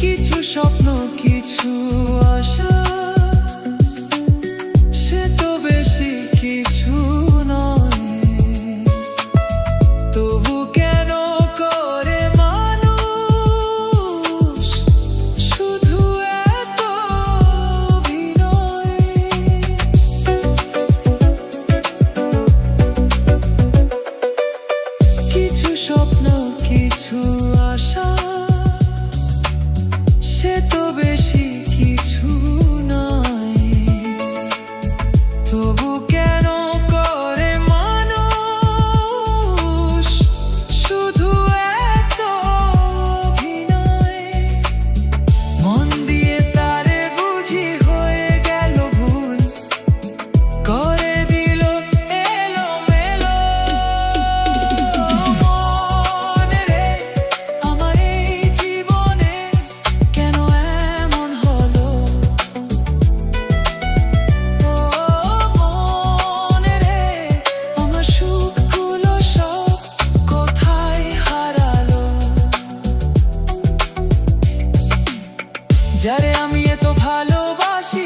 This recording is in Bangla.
কিছু স্বপ্ন কিছু আশা, সে তো বেশি কিছু নয়। তবু কেন করে মানুষ শুধু এত অভিনয়? কিছু স্বপ্ন কিছু আশা, সে তো বেশি কিছু নয়। তবু কেন করে মানুষ শুধু এত অভিনয়? মন দিয়ে তারে বুঝি হয়ে গেল ভুল, করে দিল এলোমেলো। মন রে আমার এই জীবনে কেন এমন হলো? ও মন রে আমার সুখগুলো সব কোথায় হারালো? যারে আমি এত ভালোবাসি